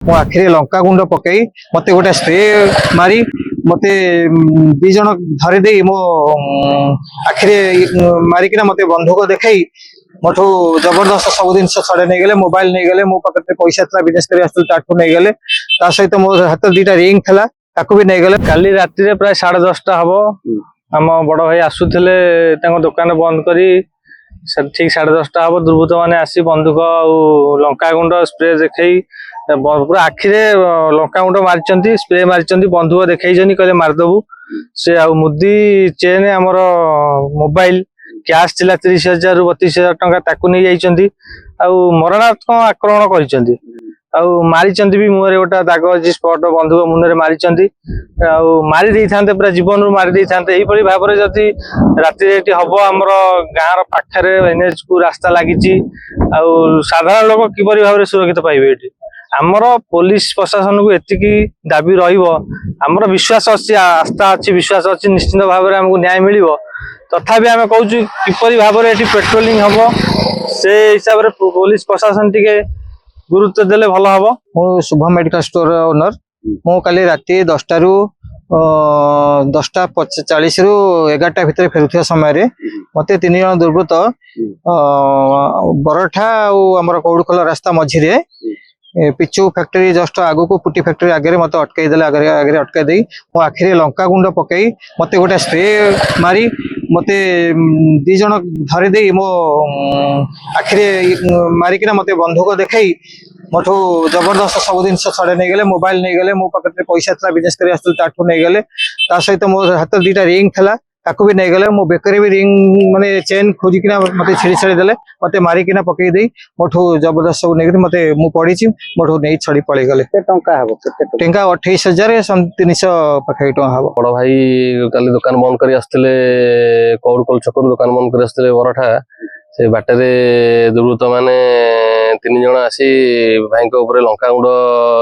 मो आखिरे लंका गुंड पकई मते गोटे स्प्रे मारी मते दी जन धरी दे मो आखिरे मारिकिना मते बंधुक देखाई मोठू जबरदस्त सब जिन छड़े नहीं गले मोबाइल नहीं गले मो पाखे पैसा था बिजनेस कर ताकू नहीं गले ता सहित मो हाथ दीटा रिंग थला ताकू भी नहीं गले। काली राति रे प्राय 10:30 हम आम बड़ भाई आसुले दुकान बंद करी ठीक 10:30 हम दुर्बृत्त मैंने आसी बंधुक लंका गुंड स्प्रे देखई पूरा आखिरे लंका गुंड मारी स्प्रे मारी बंधुक देखई कहले मारिदेबू से आ मुदी चेन आमर मोबाइल कैश थिला 30,000 रु 32,000 टंका ताकू नहीं जाइछंती आ मरणात्मक आक्रमण करिसंती आ मारिचंती भी मुहरे गोटा दाग अछि स्पॉट बंधुक मुनरे मारिचंती आ मारी देई थांते पूरा जीवन रु मारी देई थांते एही परि भाबरे जति राति रेटी हबो हमर गाँर पाखरे एनएच को रास्ता लागिची आ साधारण लोक किपरि भाबरे सुरक्षित पाइबे एठी आमर पुलिस प्रशासन को एतिकी दाबी रहिबो आमर विश्वास अछि आस्था अछि विश्वास अछि निश्चित भाबरे हमकु न्याय मिलिबो तथापि आम कहूँ किपरि भाबरे एठी पेट्रोलिंग हबो से हिसाब रे पुलिस प्रशासन टिके गुरुत्व देले भल हबो। मो शुभम मेडिकल स्टोर ओनर मो काली राति 10टा रु 10:40 रु 11टा भितर फेरुथिया समय रे मते 3 जन दुर्बृत्त बरठा और हमर कौड़खोला रास्ता मझी रे पिचू फैक्ट्री जस्ट आगो को पुटी फैक्ट्री आगे मत अटकई देले आगे अटकाई दे मो आखिरे लंका गुंड पकई मते गोटे स्प्रे मारी मते दी जन धरी दे मो आखिरे मारिकिना मते बंधुक देखाई मोठू जबरदस्त सब जिन छड़े नहीं गले मोबाइल नहीं गले मो पाखे पैसा था बिजनेस कर ताकू नहीं गले ता सहित मो हाथ दीटा रिंग थला ताकू भी नहीं गले मो बेकरे भी रिंग माने चेन खोजिकिना मते छिड़ी छड़ी देले मते मारिकिना पकई दे मोठू जबरदस्त सब नहीं मते मु पड़ी मोठू नहीं छड़ी पड़े गले टंका हबो टंका 28,300 पाखे टंका हबो। बड़ भाई काली दुकान बंद करी आसले कौड़कोल छकरू दुकान बंद करी आसले बरठा से बाटे दुर्बृत्त माने 3 जन आसी भाई लंका गुंड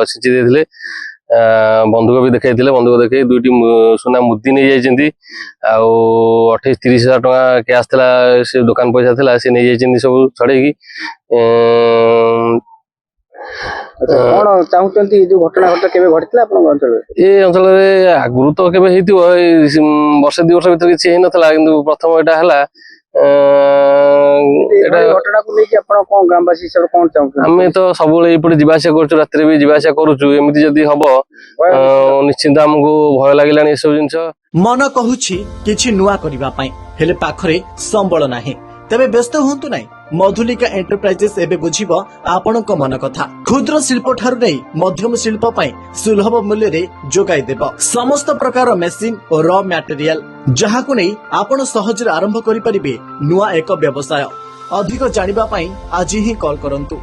छिंची देथिले बंधुक भी देखा बंधुक देखे 2टी सुना मुदी नहीं जाइए 28-30,000 टंका कैश था से दुकान पैसा था सी नहीं जाइए सब छड़ेकी कौन चाहते जो घटना घटना केबे घटितला आपन अंचल ए अंचल रे आगुरु तो केबे हेतिबो वर्ष 2 वर्ष भीतर किछि नथला किंतु प्रथम एटा हला घटना को लेके आपण कोन ग्रामवासी सब कोन चाहते हमें तो सब एपटे जीवासा करछु रात्रि भी जीवासा करछु एमिति जदी हबो निश्चिंत हमको भय लागलानी सब जिंस मन कहूछि किछि नुआ करिबा पई हेले पाखरे संबळ नाही तबे व्यस्त होंतु नाही मधुलिका एंटरप्राइजेस एबे बुझिबो आपणक मन कथा क्षुद्र शिल्प ठारु नै मध्यम शिल्प पई सुलभ मूल्य रे जोगाई देबो समस्त प्रकार मेसिन और रॉ मटेरियल जहाकु नै आपण सहज आरंभ करि परिबे नुआ एक व्यवसाय अधिक जानिबा पई आज ही कॉल करंतु।